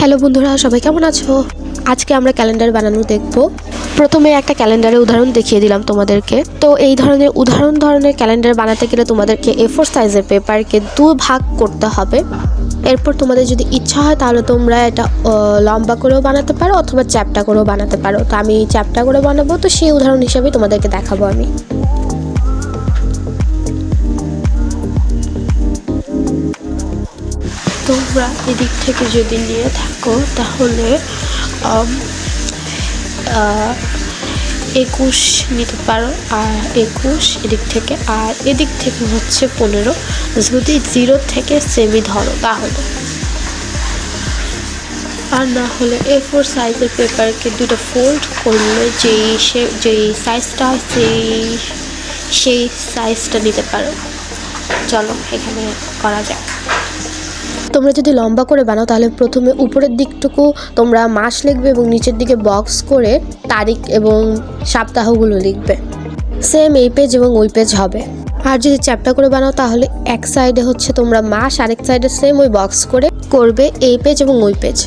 Hello বন্ধুরা, সবাই কেমন আছো? আজকে আমরা ক্যালেন্ডার বানানো দেখব। প্রথমে একটা ক্যালেন্ডারের উদাহরণ দেখিয়ে দিলাম তোমাদেরকে। তো এই ধরনের ধরনের ক্যালেন্ডার বানাতে গেলে তোমাদেরকে A4 সাইজের পেপারকে 2 ভাগ করতে হবে। এরপর তোমাদের যদি ইচ্ছা হয় তাহলে তোমরা এটা লম্বা করেও বানাতে পারো অথবা চ্যাপ্টা করেও বানাতে পারো। তো আমি চ্যাপ্টা করে বানাবো, তো সেই উদাহরণ হিসেবে তোমাদেরকে দেখাবো আমি। তোমরা এদিক থেকে যদি নিয়ে থাকো তাহলে 21 নিতে পারো, আর 21 এদিক থেকে, আর এদিক থেকে হচ্ছে 15। যদি 0 থেকে সেমি ধরো তাহলে, আর না হলে A4 সাইজের পেপারকে দুটো ফোল্ড করলে যেই সাইজটা সেই সাইজটা নিতে পারো। চলো এখানে করা যাক। তোমরা যদি লম্বা করে বানাও তাহলে প্রথমে উপরের দিকটুকু তোমরা মাস লিখবে এবং নিচের দিকে বক্স করে তারিখ এবং সপ্তাহগুলো লিখবে। সেম এই পেজ এবং ওই পেজ হবে। আর যদি চ্যাপ্টা করে বানাও তাহলে এক সাইডে হচ্ছে তোমরা মাস, আরেক সাইডে সেম ওই বক্স করে করবে এই পেজ এবং ওই পেজ।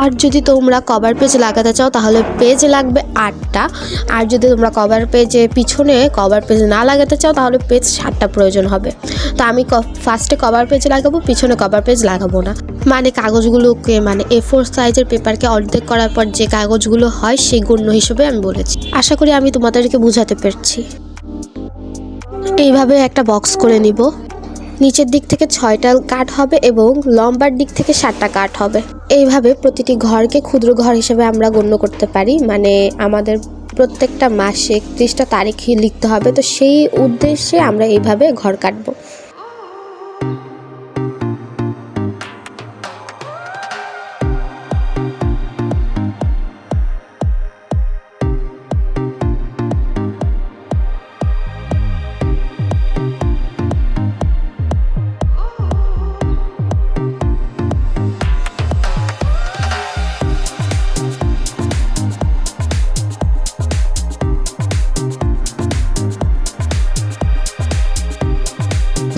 আর যদি তোমরা কভার পেজ লাগাতে চাও তাহলে পেজ লাগবে 8টা। আর যদি তোমরা কভার পেজে পিছনে কভার পেজ না লাগাতে চাও তাহলে পেজ 7টা প্রয়োজন হবে। তো আমি ফার্স্টে কভার পেজ লাগাবো, পিছনে কভার পেজ লাগাবো না। মানে কাগজগুলোকে, মানে A4 সাইজের পেপারকে অর্ধেক করার পর যে কাগজগুলো হয় সেই গণ্য হিসেবে আমি বলেছি। আশা করি আমি তোমাদেরকে বোঝাতে পেরেছি। এইভাবে একটা বক্স করে নিব। নিচের দিক থেকে 6টা কাট হবে এবং লম্বার দিক থেকে 7টা কাট হবে। এইভাবে প্রতিটি ঘরকে ক্ষুদ্র ঘর হিসেবে আমরা গণ্য করতে পারি। মানে আমাদের প্রত্যেকটা মাসে 31টা তারিখ লিখতে হবে, তো সেই উদ্দেশ্যে আমরা এইভাবে ঘর কাটবো।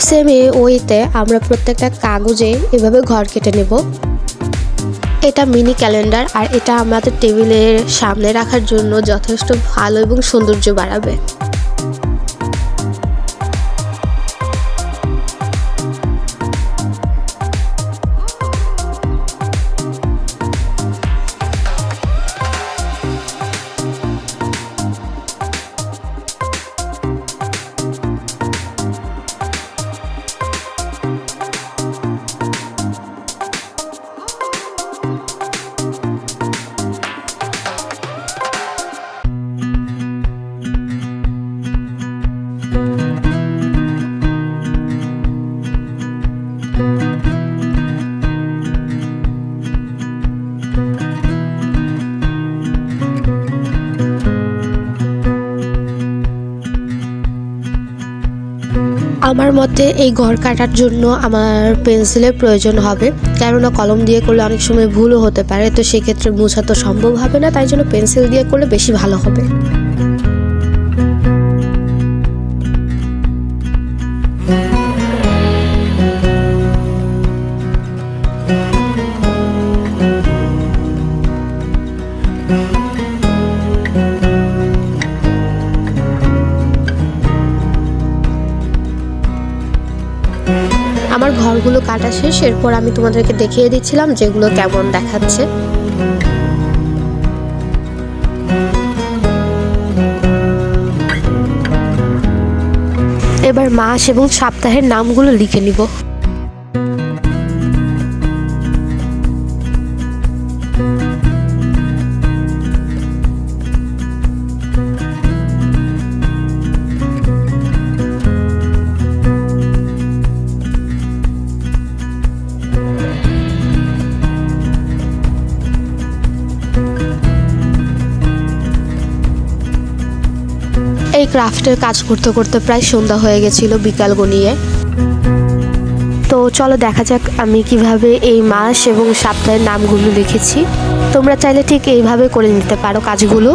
সেম ওইতে আমরা প্রত্যেকটা কাগজে এভাবে ঘর কেটে নেব। এটা মিনি ক্যালেন্ডার, আর এটা আমাদের টেবিলের সামনে রাখার জন্য যথেষ্ট ভালো এবং সৌন্দর্য বাড়াবে। আমার মতে এই ঘর কাটার জন্য আমার পেন্সিলের প্রয়োজন হবে, কেননা কলম দিয়ে করলে অনেক সময় ভুলও হতে পারে। তো সেক্ষেত্রে মোছা তো সম্ভব হবে না, তাই জন্য পেন্সিল দিয়ে করলে বেশি ভালো হবে। আমার ঘরগুলো কাটা শেষ। এরপর আমি তোমাদেরকে দেখিয়ে দিচ্ছিলাম যেগুলো কেমন দেখাচ্ছে। এবার মাস এবং সপ্তাহের নামগুলো লিখে নিব। এই ক্রাফটের কাজ করতে করতে প্রায় সন্ধ্যা হয়ে গেছিল, বিকাল গনিয়ে। তো চলো দেখা যাক আমি কিভাবে এই মাস এবং সপ্তাহের নামগুলো লিখেছি। তোমরা চাইলে ঠিক এইভাবে করে নিতে পারো কাজগুলো।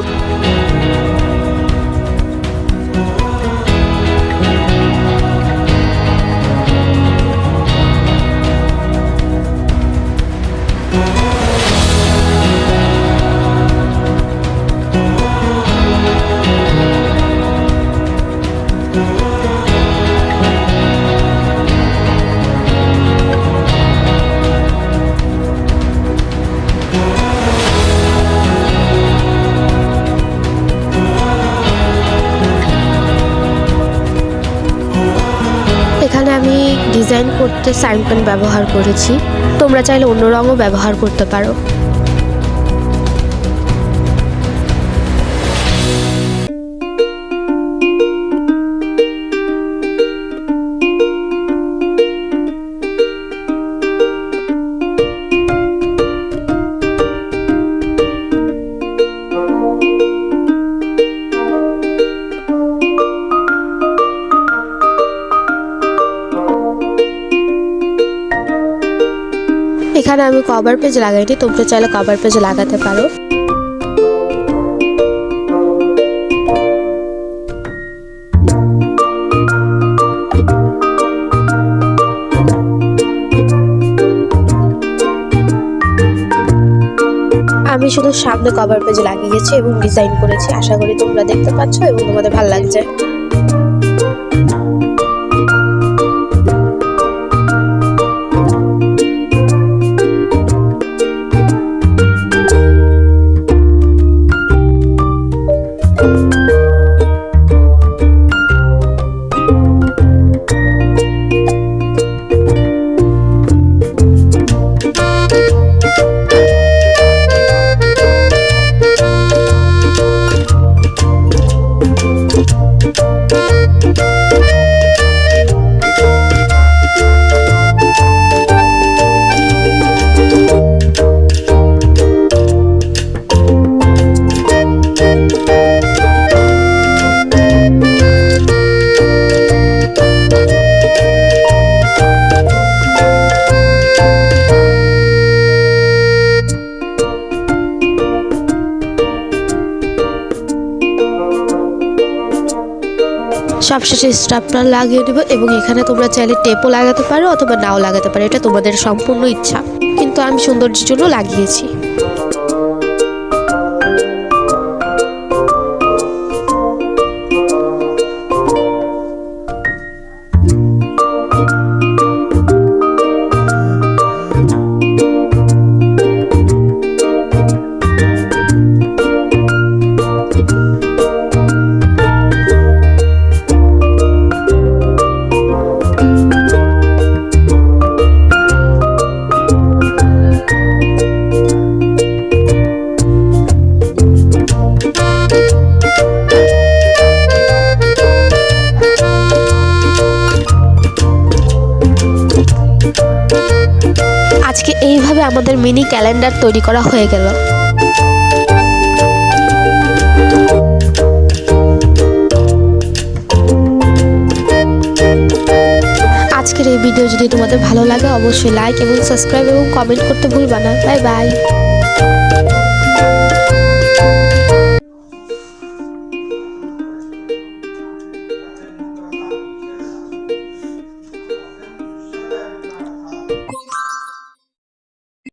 ডিজাইন করতে সাইন পেন ব্যবহার করেছি। তোমরা চাইলে অন্য রঙও ব্যবহার করতে পারো। এখানে আমি কভার পেজ লাগাইনি, তোমরা চাইলে কভার পেজ লাগাতে পারো। আমি শুধু সামনে কভার পেজ লাগিয়েছি এবং ডিজাইন করেছি। আশা করি তোমরা দেখতে পাচ্ছ এবং তোমাদের ভালো লাগছে। সবশেষে স্টাফনার লাগিয়ে নেব এবং এখানে তোমরা চাইলে টেপও লাগাতে পারো অথবা নাও লাগাতে পারো, এটা তোমাদের সম্পূর্ণ ইচ্ছা, কিন্তু আমি সৌন্দর্যের জন্য লাগিয়েছি। আজকে এইভাবে আমাদের মিনি ক্যালেন্ডার তৈরি করা হয়ে গেল। আজকের এই ভিডিও যদি তোমাদের ভালো লাগে অবশ্যই লাইক এবং সাবস্ক্রাইব এবং কমেন্ট করতে ভুলবা না। Bye bye.